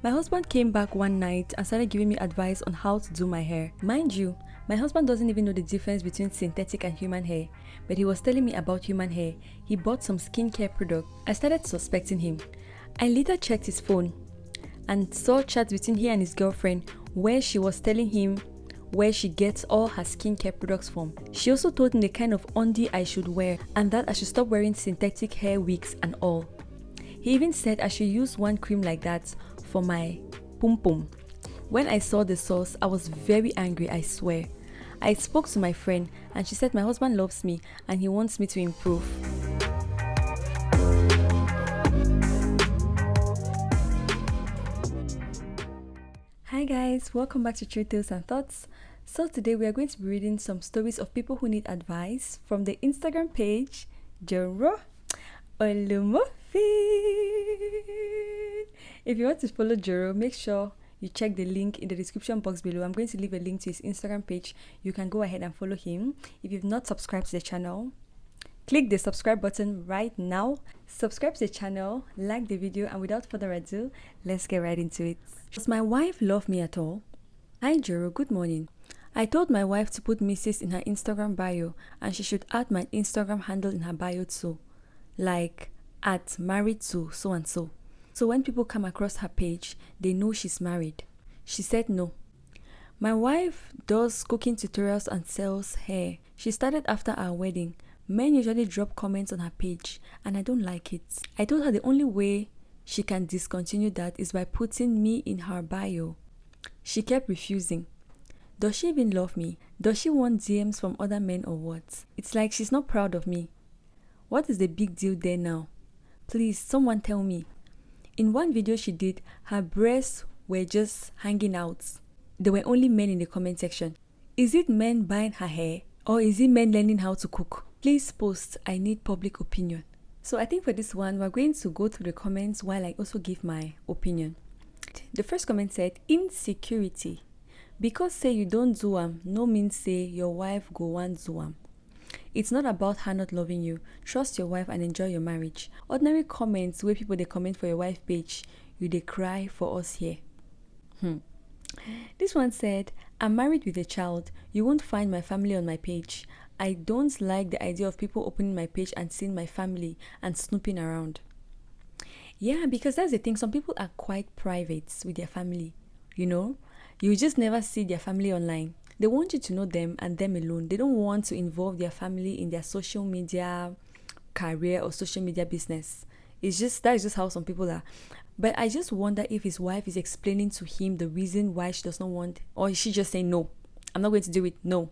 My husband came back one night and started giving me advice on how to do my hair. Mind you, my husband doesn't even know the difference between synthetic and human hair, but he was telling me about human hair. He bought some skincare product. I started suspecting him. I later checked his phone and saw chats between he and his girlfriend where she was telling him where she gets all her skincare products from. She also told him the kind of undie I should wear and that I should stop wearing synthetic hair wigs and all. He even said I should use one cream like that for my pum pum. When I saw the source, I was very angry, I swear. I spoke to my friend and she said my husband loves me and he wants me to improve. Hi guys, welcome back to True Tales and Thoughts. So today we are going to be reading some stories of people who need advice from the Instagram page Joro Olumofin. If you want to follow Joro, make sure you check the link in the description box below. I'm going to leave a link to his Instagram page. You can go ahead and follow him. If you've not subscribed to the channel, click the subscribe button right now. Subscribe to the channel, like the video, and without further ado, let's get right into it. Does my wife love me at all? Hi Joro, good morning. I told my wife to put Mrs. in her Instagram bio and she should add my Instagram handle in her bio too. Like at married to so and so. So when people come across her page, they know she's married. She said no. My wife does cooking tutorials and sells hair. She started after our wedding. Men usually drop comments on her page and I don't like it. I told her the only way she can discontinue that is by putting me in her bio. She kept refusing. Does she even love me? Does she want DMs from other men or what? It's like she's not proud of me. What is the big deal there now? Please, someone tell me. In one video she did, her breasts were just hanging out. There were only men in the comment section. Is it men buying her hair? Or is it men learning how to cook? Please post, I need public opinion. So I think for this one, we're going to go through the comments while I also give my opinion. The first comment said, insecurity. Because say you don't do no means say your wife go want do. It's not about her not loving you. Trust your wife and enjoy your marriage. Ordinary comments where people they comment for your wife page, you they cry for us here. This one said, I'm married with a child. You won't find my family on my page. I don't like the idea of people opening my page and seeing my family and snooping around. Yeah, because that's the thing. Some people are quite private with their family. You know, you just never see their family online. They want you to know them and them alone. They don't want to involve their family in their social media career or social media business. That is just how some people are. But I just wonder if his wife is explaining to him the reason why she does not want, or is she just saying, no, I'm not going to do it, no.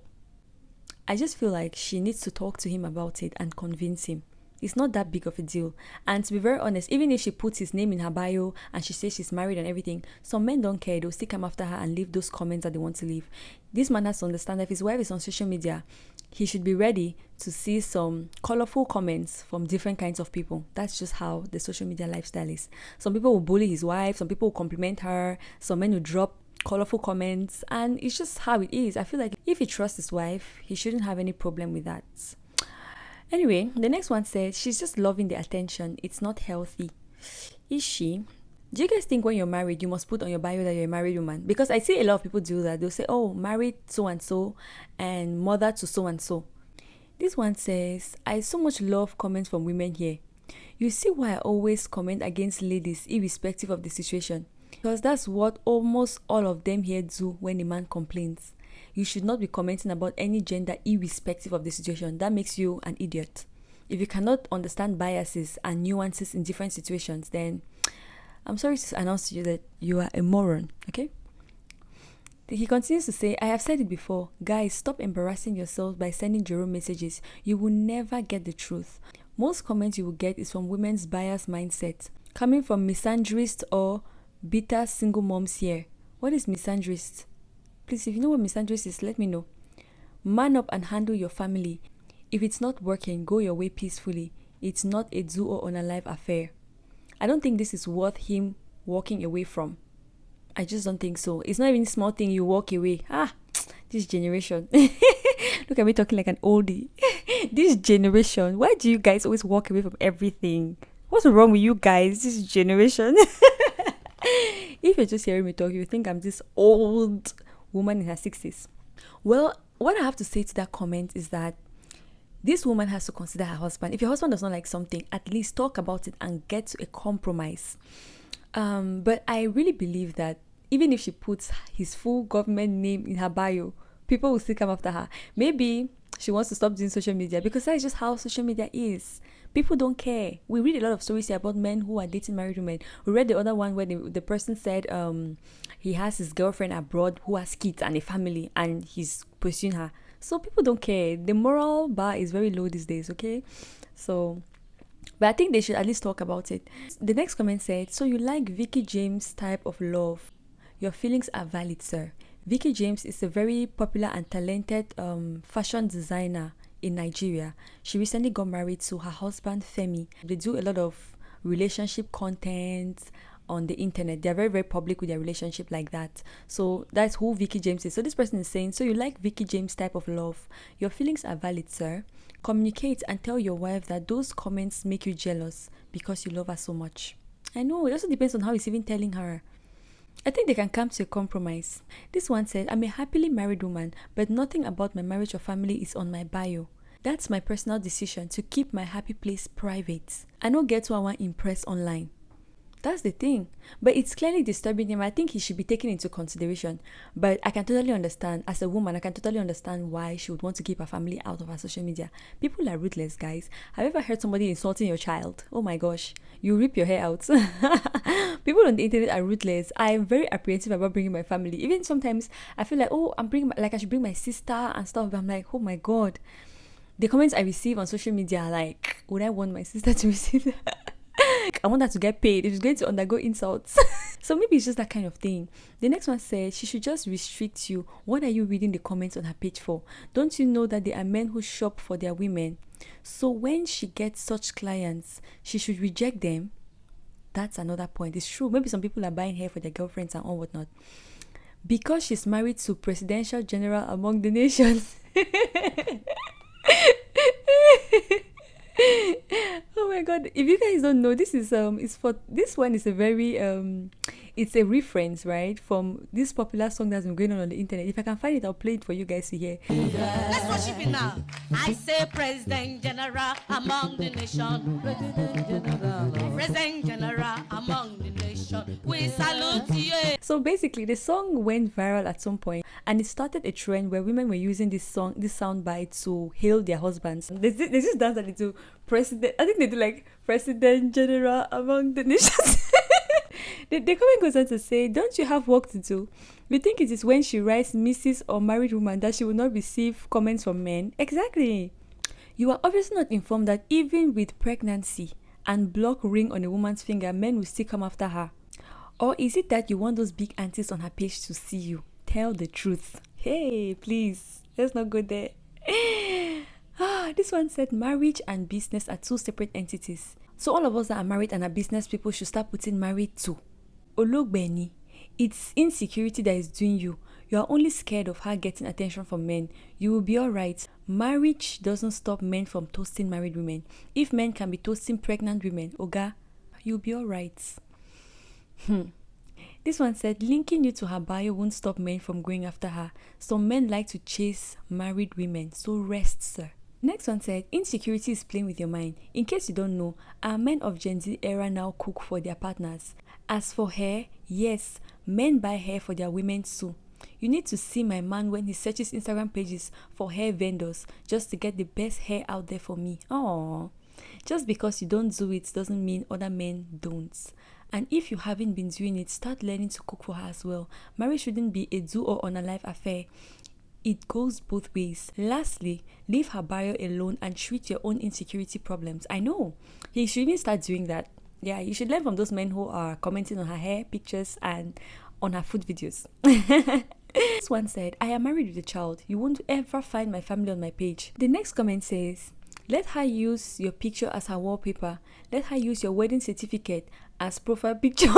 I just feel like she needs to talk to him about it and convince him. It's not that big of a deal. And to be very honest, even if she puts his name in her bio and she says she's married and everything, some men don't care. They'll still come after her and leave those comments that they want to leave. This man has to understand that if his wife is on social media, he should be ready to see some colorful comments from different kinds of people. That's just how the social media lifestyle is. Some people will bully his wife, some people will compliment her, some men will drop colorful comments, and it's just how it is. I feel like if he trusts his wife, he shouldn't have any problem with that. Anyway, the next one says, she's just loving the attention. It's not healthy. Is she? Do you guys think when you're married, you must put on your bio that you're a married woman? Because I see a lot of people do that. They'll say, oh, married so-and-so and mother to so-and-so. This one says, I so much love comments from women here. You see why I always comment against ladies irrespective of the situation? Because that's what almost all of them here do when a man complains. You should not be commenting about any gender irrespective of the situation. That makes you an idiot. If you cannot understand biases and nuances in different situations, then I'm sorry to announce to you that you are a moron, okay? He continues to say, I have said it before. Guys, stop embarrassing yourselves by sending Joro messages. You will never get the truth. Most comments you will get is from women's bias mindset, coming from misandrist or bitter single moms here. What is misandrist? Please, if you know what misandrist is, let me know. Man up and handle your family. If it's not working, go your way peacefully. It's not a do or unalive affair. I don't think this is worth him walking away from. I just don't think so. It's not even a small thing you walk away. This generation. Look at me talking like an oldie. This generation. Why do you guys always walk away from everything? What's wrong with you guys? This generation. If you're just hearing me talk, you think I'm this old woman in her 60s. Well, what I have to say to that comment is that this woman has to consider her husband. If your husband does not like something, at least talk about it and get to a compromise. But I really believe that even if she puts his full government name in her bio, people will still come after her. Maybe she wants to stop doing social media because that is just how social media is. People don't care. We read a lot of stories here about men who are dating married women. We read the other one where the person said he has his girlfriend abroad who has kids and a family and he's pursuing her. So people don't care. The moral bar is very low these days, okay? So, but I think they should at least talk about it. The next comment said, so you like Vicky James' type of love. Your feelings are valid, sir. Vicky James is a very popular and talented fashion designer in Nigeria. She recently got married to her husband, Femi. They do a lot of relationship content on the internet. They're very, very public with their relationship like that. So that's who Vicky James is. So this person is saying, so you like Vicky James' type of love. Your feelings are valid, sir. Communicate and tell your wife that those comments make you jealous because you love her so much. I know, it also depends on how he's even telling her. I think they can come to a compromise. This one said, I'm a happily married woman, but nothing about my marriage or family is on my bio. That's my personal decision to keep my happy place private. I don't get who I want to impress online. That's the thing. But it's clearly disturbing him. I think he should be taken into consideration. But I can totally understand, as a woman, I can totally understand why she would want to keep her family out of her social media. People are ruthless, guys. Have you ever heard somebody insulting your child? Oh my gosh. You rip your hair out. People on the internet are ruthless. I am very apprehensive about bringing my family. Even sometimes I feel like, oh, I should bring my sister and stuff. But I'm like, oh my God. The comments I receive on social media are like, would I want my sister to receive that? I want her to get paid if she's going to undergo insults. So maybe it's just that kind of thing. The next one said, she should just restrict you. What are you reading the comments on her page for? Don't you know that there are men who shop for their women? So when she gets such clients, she should reject them. That's another point. It's true. Maybe some people are buying hair for their girlfriends and all whatnot. Because she's married to presidential general among the nations. Oh my God, if you guys don't know, this is this one is a very it's a reference, right, from this popular song that's been going on the internet. If I can find it, I'll play it for you guys to hear. Let's worship it now. I say President General among the nation. President General among the nation. We salute you. So basically, the song went viral at some point, and it started a trend where women were using this soundbite to hail their husbands. There's this dance that they do, President. I think they do like President General among the nations. The comment goes on to say, don't you have work to do? You think it is when she writes Mrs. or married woman that she will not receive comments from men? Exactly. You are obviously not informed that even with pregnancy and block ring on a woman's finger, men will still come after her. Or is it that you want those big aunties on her page to see you? Tell the truth. Hey, please, let's not go there. This one said marriage and business are two separate entities. So all of us that are married and are business people should start putting married to. Ologbeni, it's insecurity that is doing you. You are only scared of her getting attention from men. You will be alright. Marriage doesn't stop men from toasting married women. If men can be toasting pregnant women, Oga, you'll be alright. This one said, linking you to her bio won't stop men from going after her. Some men like to chase married women, so rest, sir. Next one said, insecurity is playing with your mind. In case you don't know, our men of Gen Z era now cook for their partners. As for hair, yes, men buy hair for their women too. You need to see my man when he searches Instagram pages for hair vendors just to get the best hair out there for me. Aww. Just because you don't do it doesn't mean other men don't. And if you haven't been doing it, start learning to cook for her as well. Marriage shouldn't be a do or on-a-life affair. It goes both ways. Lastly, leave her bio alone and treat your own insecurity problems. I know. He should even start doing that. Yeah, you should learn from those men who are commenting on her hair pictures and on her food videos. This one said, I am married with a child. You won't ever find my family on my page. The next comment says, let her use your picture as her wallpaper. Let her use your wedding certificate as profile picture.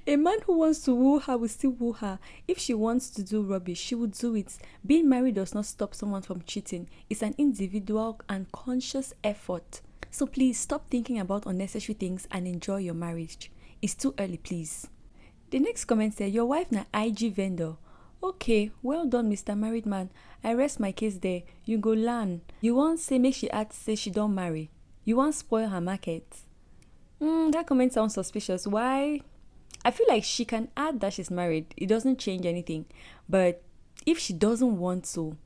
A man who wants to woo her will still woo her. If she wants to do rubbish, she will do it. Being married does not stop someone from cheating. It's an individual and conscious effort. So please stop thinking about unnecessary things and enjoy your marriage. It's too early, please. The next comment said, your wife na IG vendor. Okay, well done, Mr. Married Man. I rest my case there. You go learn. You won't say make she act say she don't marry. You won't spoil her market. That comment sounds suspicious. Why? I feel like she can add that she's married. It doesn't change anything. But if she doesn't want to,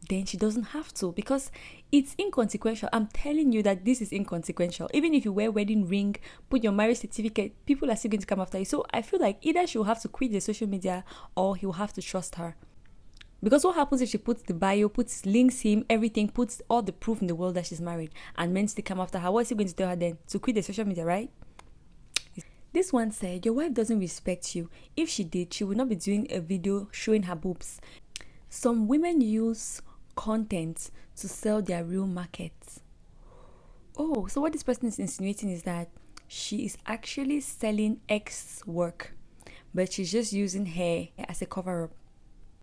then she doesn't have to, because it's inconsequential. I'm telling you that this is inconsequential. Even if you wear wedding ring, put your marriage certificate, people are still going to come after you. So I feel like either she'll have to quit the social media or he'll have to trust her. Because what happens if she puts the bio, links him, everything, puts all the proof in the world that she's married, and men still come after her? What is he going to tell her then? To quit the social media, right? This one said, your wife doesn't respect you. If she did, she would not be doing a video showing her boobs. Some women use content to sell their real market. Oh, so what this person is insinuating is that she is actually selling X work, but she's just using hair as a cover-up.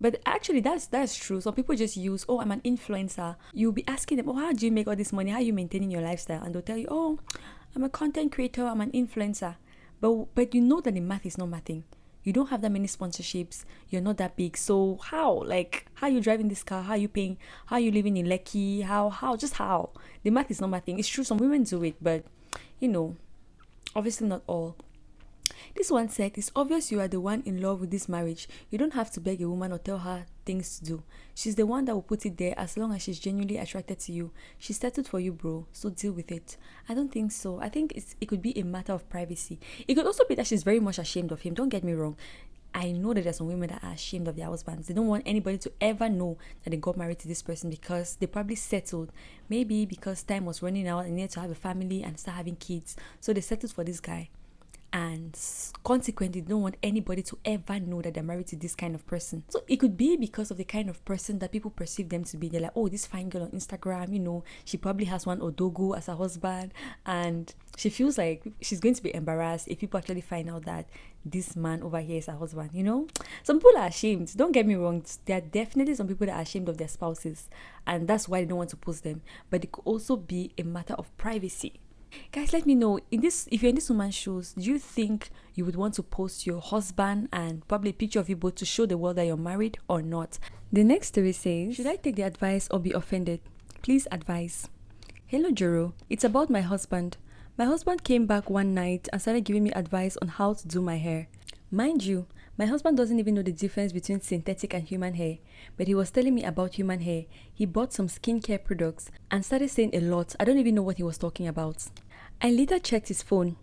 But actually, that's true. Some people just use, oh, I'm an influencer. You'll be asking them, oh, how do you make all this money? How are you maintaining your lifestyle? And they'll tell you, oh, I'm a content creator, I'm an influencer. But you know that the math is not mathing. You don't have that many sponsorships. You're not that big. So how? Like, how are you driving this car? How are you paying? How are you living in Lekki? How? Just how? The math is not mathing. It's true, some women do it, but, obviously not all. This one said, it's obvious you are the one in love with this marriage. You don't have to beg a woman or tell her things to do. She's the one that will put it there as long as she's genuinely attracted to you. She's settled for you, bro, so deal with it. I don't think so. I think it could be a matter of privacy. It could also be that she's very much ashamed of him. Don't get me wrong. I know that there's some women that are ashamed of their husbands. They don't want anybody to ever know that they got married to this person because they probably settled. Maybe because time was running out and they needed to have a family and start having kids. So they settled for this guy. And consequently, they don't want anybody to ever know that they're married to this kind of person. So it could be because of the kind of person that people perceive them to be. They're like, oh, this fine girl on Instagram, she probably has one Odogo as her husband. And she feels like she's going to be embarrassed if people actually find out that this man over here is her husband, Some people are ashamed. Don't get me wrong. There are definitely some people that are ashamed of their spouses. And that's why they don't want to post them. But it could also be a matter of privacy. Guys, let me know, if you're in this woman's shoes, do you think you would want to post your husband and probably a picture of you both to show the world that you're married or not? The next story says, should I take the advice or be offended? Please advise. Hello, Joro. It's about my husband. My husband came back one night and started giving me advice on how to do my hair. Mind you, my husband doesn't even know the difference between synthetic and human hair, but he was telling me about human hair. He bought some skincare products and started saying a lot. I don't even know what he was talking about. I later checked his phone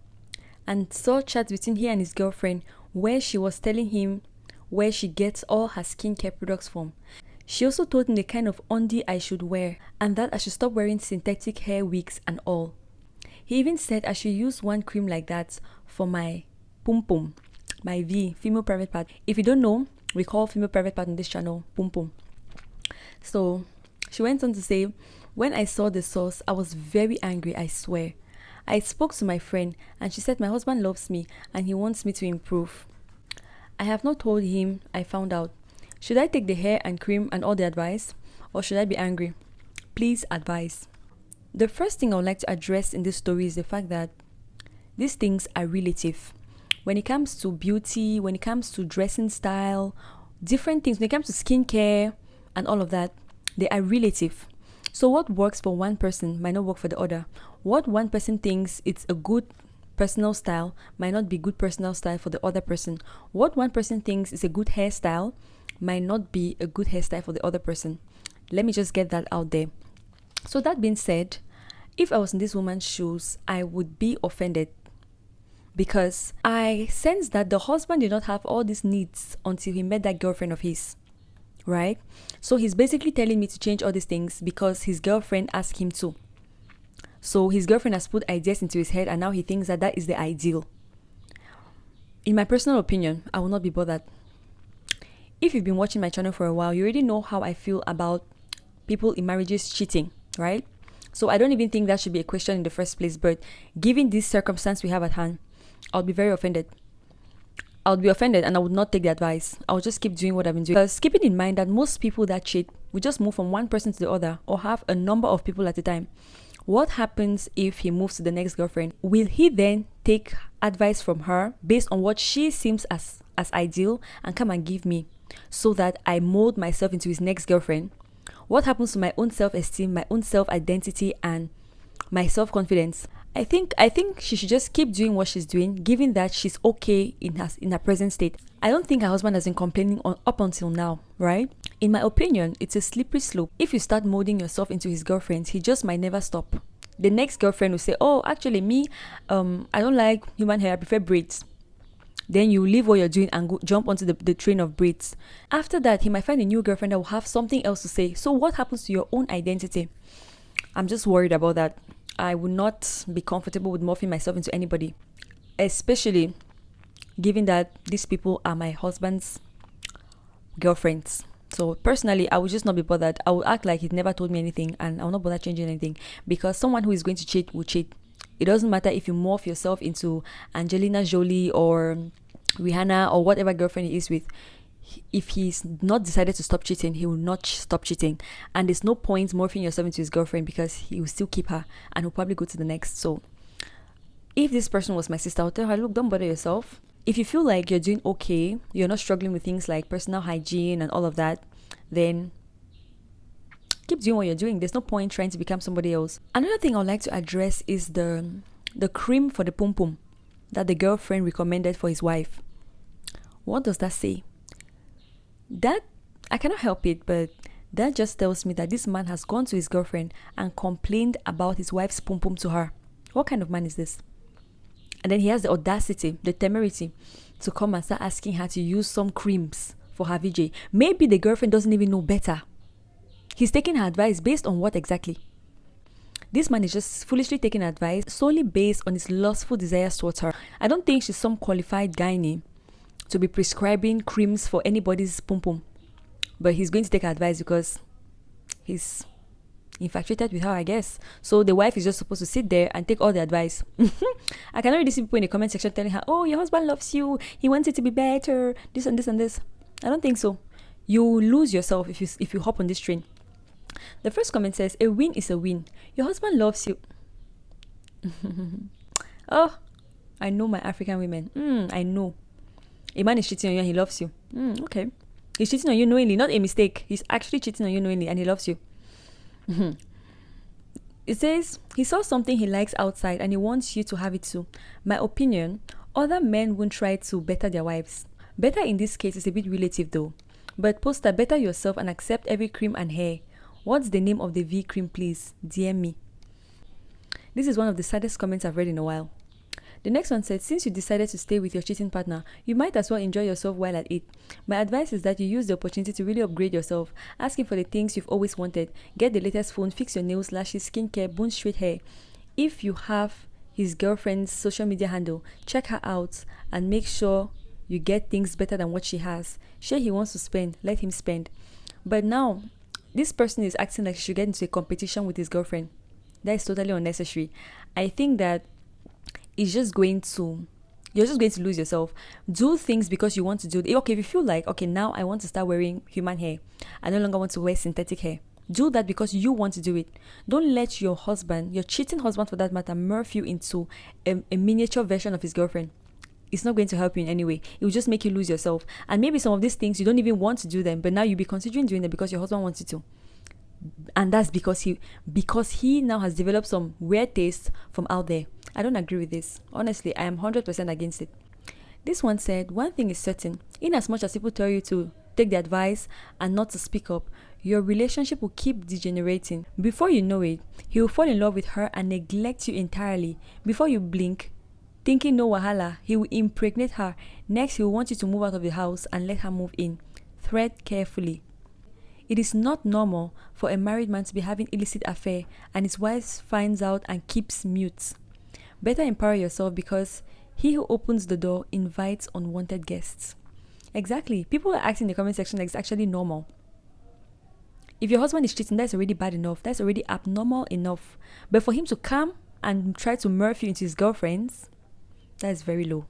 and saw chats between he and his girlfriend where she was telling him where she gets all her skincare products from. She also told him the kind of undie I should wear and that I should stop wearing synthetic hair wigs and all. He even said I should use one cream like that for my pum pum, my V, female private part. If you don't know, we call female private part on this channel pum pum. So she went on to say, when I saw the sauce, I was very angry, I swear. I spoke to my friend and she said my husband loves me and he wants me to improve. I have not told him I found out. Should I take the hair and cream and all the advice, or should I be angry? Please advise. The first thing I would like to address in this story is the fact that these things are relative. When it comes to beauty, when it comes to dressing style, different things, when it comes to skincare and all of that, they are relative. So what works for one person might not work for the other. What one person thinks it's a good personal style might not be good personal style for the other person. What one person thinks is a good hairstyle might not be a good hairstyle for the other person. Let me just get that out there. So that being said, if I was in this woman's shoes, I would be offended because I sense that the husband did not have all these needs until he met that girlfriend of his. Right? So he's basically telling me to change all these things because his girlfriend asked him to. So his girlfriend has put ideas into his head and now he thinks that that is the ideal. In my personal opinion, I will not be bothered. If you've been watching my channel for a while, you already know how I feel about people in marriages cheating, right? So I don't even think that should be a question in the first place. But given this circumstance we have at hand, I'll be very offended. I would be offended and I would not take the advice. I would just keep doing what I've been doing. Because keeping in mind that most people that cheat will just move from one person to the other or have a number of people at a time. What happens if he moves to the next girlfriend? Will he then take advice from her based on what she seems as ideal and come and give me so that I mold myself into his next girlfriend? What happens to my own self-esteem, my own self-identity, and my self-confidence? I think she should just keep doing what she's doing, given that she's okay in her present state. I don't think her husband has been complaining up until now, right? In my opinion, it's a slippery slope. If you start molding yourself into his girlfriend, he just might never stop. The next girlfriend will say, "Oh, actually, me, I don't like human hair. I prefer braids." Then you leave what you're doing and go jump onto the train of braids. After that, he might find a new girlfriend that will have something else to say. So what happens to your own identity? I'm just worried about that. I would not be comfortable with morphing myself into anybody, especially given that these people are my husband's girlfriends. So personally, I would just not be bothered. I would act like he'd never told me anything, and I will not bother changing anything, because someone who is going to cheat will cheat. It doesn't matter if you morph yourself into Angelina Jolie or Rihanna or whatever girlfriend he is with. If he's not decided to stop cheating, he will not stop cheating. And there's no point morphing yourself into his girlfriend, because he will still keep her and he'll probably go to the next. So if this person was my sister, I would tell her, look, don't bother yourself. If you feel like you're doing okay, you're not struggling with things like personal hygiene and all of that, then keep doing what you're doing. There's no point trying to become somebody else. Another thing I'd like to address is the cream for the pum pum that the girlfriend recommended for his wife. What does that say? That, I cannot help it, but that just tells me that this man has gone to his girlfriend and complained about his wife's pum pum to her. What kind of man is this? And then he has the audacity, the temerity to come and start asking her to use some creams for her VJ. Maybe the girlfriend doesn't even know better. He's taking her advice based on what exactly? This man is just foolishly taking advice solely based on his lustful desires towards her. I don't think she's some qualified gynae to be prescribing creams for anybody's pum pum. But he's going to take her advice because he's infatuated with her, I guess. So the wife is just supposed to sit there and take all the advice. I can already see people in the comment section telling her, "Oh, your husband loves you. He wants it to be better. This and this and this." I don't think so. You lose yourself if you hop on this train. The first comment says, "A win is a win. Your husband loves you." Oh, I know my African women. I know. A man is cheating on you and he loves you. Okay. He's cheating on you knowingly, not a mistake. He's actually cheating on you knowingly and he loves you. It says, he saw something he likes outside and he wants you to have it too. My opinion, other men won't try to better their wives. Better in this case is a bit relative though. But poster, better yourself and accept every cream and hair. What's the name of the V cream, please? DM me. This is one of the saddest comments I've read in a while. The next one said, since you decided to stay with your cheating partner, you might as well enjoy yourself while at it. My advice is that you use the opportunity to really upgrade yourself. Ask him for the things you've always wanted. Get the latest phone, fix your nails, lashes, skincare, bone straight hair. If you have his girlfriend's social media handle, check her out and make sure you get things better than what she has. Sure, he wants to spend, let him spend. But now, this person is acting like she should get into a competition with his girlfriend. That is totally unnecessary. I think that you're just going to lose yourself. Do things because you want to do it. Okay, if you feel like, okay, now I want to start wearing human hair, I no longer want to wear synthetic hair. Do that because you want to do it. Don't let your husband, your cheating husband for that matter, morph you into a miniature version of his girlfriend. It's not going to help you in any way. It will just make you lose yourself. And maybe some of these things you don't even want to do them, but now you'll be considering doing them because your husband wants you to. And that's because he now has developed some weird tastes from out there. I don't agree with this. Honestly, I am 100% against it. This one said, one thing is certain. In as much as people tell you to take the advice and not to speak up, your relationship will keep degenerating. Before you know it, he will fall in love with her and neglect you entirely. Before you blink, thinking no wahala, he will impregnate her. Next, he will want you to move out of the house and let her move in. Tread carefully. It is not normal for a married man to be having illicit affair and his wife finds out and keeps mute. Better empower yourself because he who opens the door invites unwanted guests. Exactly. People are asking in the comment section like it's actually normal. If your husband is cheating, that's already bad enough. That's already abnormal enough. But for him to come and try to morph you into his girlfriends, that is very low.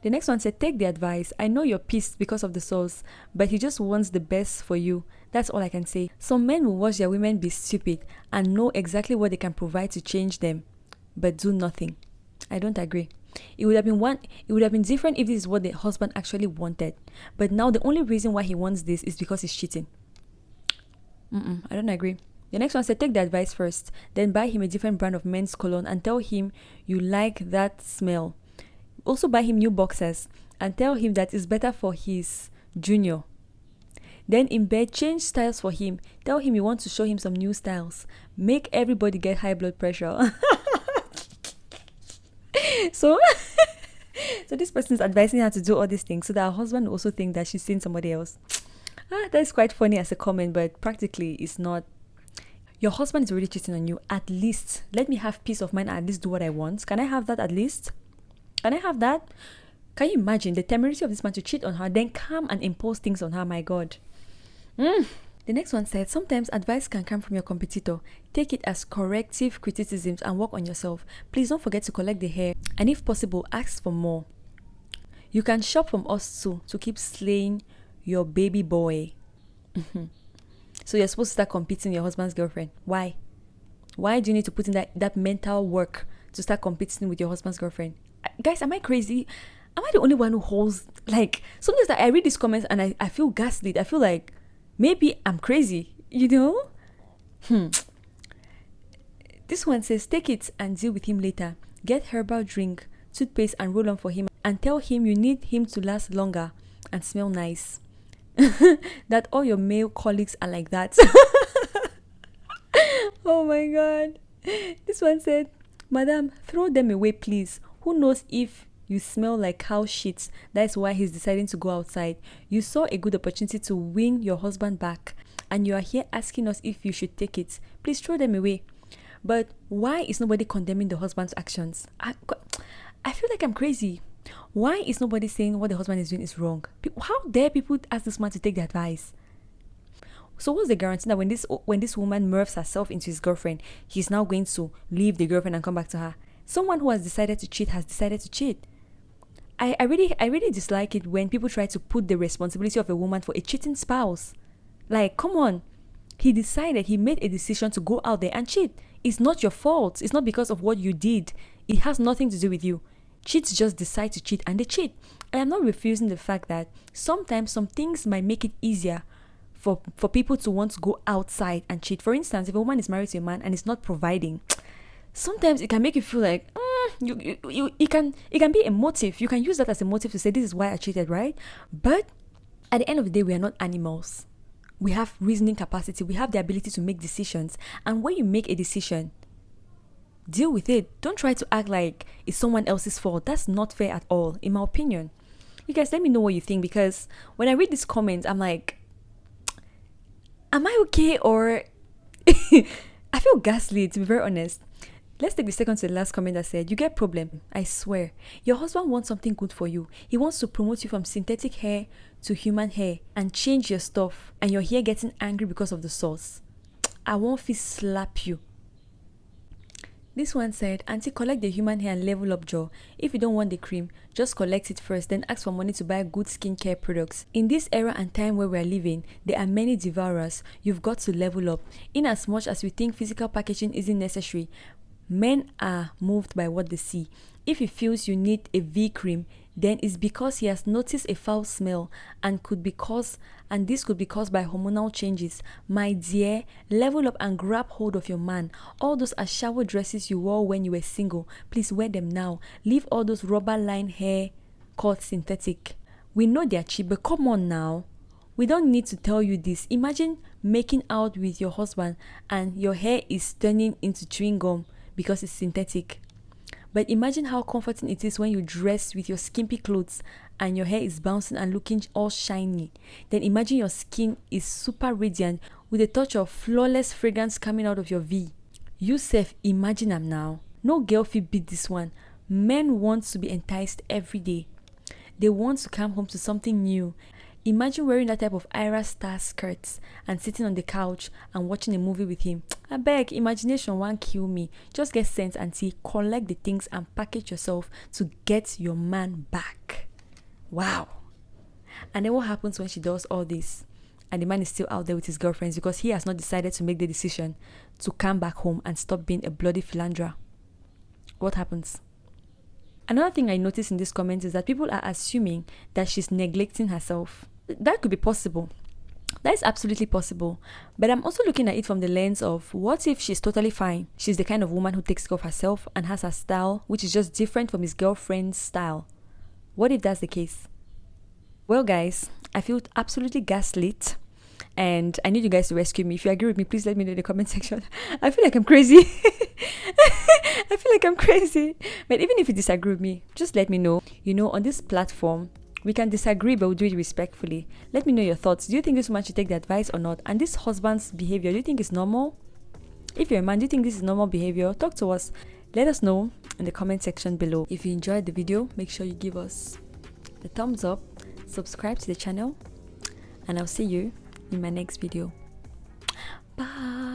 The next one said, take the advice. I know you're pissed because of the sauce, but he just wants the best for you. That's all I can say. Some men will watch their women be stupid and know exactly what they can provide to change them, but do nothing. I don't agree. It would have been different if this is what the husband actually wanted. But now the only reason why he wants this is because he's cheating. I don't agree. The next one said, take the advice first, then buy him a different brand of men's cologne and tell him you like that smell. Also buy him new boxers and tell him that it's better for his junior. Then in bed, change styles for him. Tell him you want to show him some new styles. Make everybody get high blood pressure. So this person is advising her to do all these things so that her husband will also think that she's seen somebody else. That's quite funny as a comment, but practically it's not. Your husband is already cheating on you. At least let me have peace of mind and at least do what I want. Can I have that at least? Can I have that? Can you imagine the temerity of this man to cheat on her, then come and impose things on her? My God. The next one said, sometimes advice can come from your competitor. Take it as corrective criticisms and work on yourself. Please don't forget to collect the hair, and if possible, ask for more. You can shop from us too to keep slaying your baby boy. So you're supposed to start competing with your husband's girlfriend. Why? Why do you need to put in that mental work to start competing with your husband's girlfriend? Guys, am I crazy? Am I the only one who holds, like, sometimes that I read these comments and I feel gaslit. I feel like maybe I'm crazy, you know? This one says, take it and deal with him later. Get herbal drink, toothpaste and roll on for him and tell him you need him to last longer and smell nice. That all your male colleagues are like that. Oh my God. This one said, Madam, throw them away please. Who knows if you smell like cow shit? That's why he's deciding to go outside. You saw a good opportunity to win your husband back and you are here asking us if you should take it. Please throw them away. But why is nobody condemning the husband's actions? I feel like I'm crazy. Why is nobody saying what the husband is doing is wrong? How dare people ask this man to take the advice? So what's the guarantee that when this woman merves herself into his girlfriend, he's now going to leave the girlfriend and come back to her? Someone who has decided to cheat has decided to cheat. I really dislike it when people try to put the responsibility of a woman for a cheating spouse. Like, come on. He made a decision to go out there and cheat. It's not your fault. It's not because of what you did. It has nothing to do with you. Cheats just decide to cheat and they cheat. I am not refusing the fact that sometimes some things might make it easier for people to want to go outside and cheat. For instance, if a woman is married to a man and is not providing, sometimes it can make you feel like it can be a motive. You can use that as a motive to say this is why I cheated, right? But at the end of the day, we are not animals. We have reasoning capacity. We have the ability to make decisions. And when you make a decision, deal with it. Don't try to act like it's someone else's fault. That's not fair at all, in my opinion. You guys, let me know what you think, because when I read these comments, I'm like, am I okay? Or I feel gaslit, to be very honest. Let's take the second to the last comment that said, you get problem. I swear. Your husband wants something good for you. He wants to promote you from synthetic hair to human hair and change your stuff. And you're here getting angry because of the sauce. I won't fist slap you. This one said, Auntie, collect the human hair and level up, Joe. If you don't want the cream, just collect it first, then ask for money to buy good skincare products. In this era and time where we're living, there are many devourers. You've got to level up. In as much as we think physical packaging isn't necessary, men are moved by what they see. If he feels you need a V cream, then it's because he has noticed a foul smell and this could be caused by hormonal changes. My dear, level up and grab hold of your man. All those are shower dresses you wore when you were single. Please wear them now. Leave all those rubber line hair cut synthetic. We know they're cheap, but come on now. We don't need to tell you this. Imagine making out with your husband and your hair is turning into chewing gum because it's synthetic. But imagine how comforting it is when you dress with your skimpy clothes and your hair is bouncing and looking all shiny. Then imagine your skin is super radiant with a touch of flawless fragrance coming out of your V. You self, imagine them now. No girl fit beat this one. Men want to be enticed every day. They want to come home to something new. Imagine wearing that type of Ira Star skirts and sitting on the couch and watching a movie with him. I beg, imagination won't kill me. Just get sense, auntie, collect the things and package yourself to get your man back. Wow. And then what happens when she does all this and the man is still out there with his girlfriends because he has not decided to make the decision to come back home and stop being a bloody philanderer? What happens? Another thing I noticed in this comment is that people are assuming that she's neglecting herself. That could be possible. That is absolutely possible. But I'm also looking at it from the lens of, what if she's totally fine? She's the kind of woman who takes care of herself and has her style, which is just different from his girlfriend's style. What if that's the case? Well, guys, I feel absolutely gaslit. And I need you guys to rescue me. If you agree with me, please let me know in the comment section. I feel like I'm crazy. I feel like I'm crazy. But even if you disagree with me, just let me know. You know, on this platform, we can disagree, but we'll do it respectfully. Let me know your thoughts. Do you think this woman should take the advice or not? And this husband's behavior, do you think it's normal? If you're a man, do you think this is normal behavior? Talk to us. Let us know in the comment section below. If you enjoyed the video, make sure you give us a thumbs up, subscribe to the channel, and I'll see you in my next video. Bye.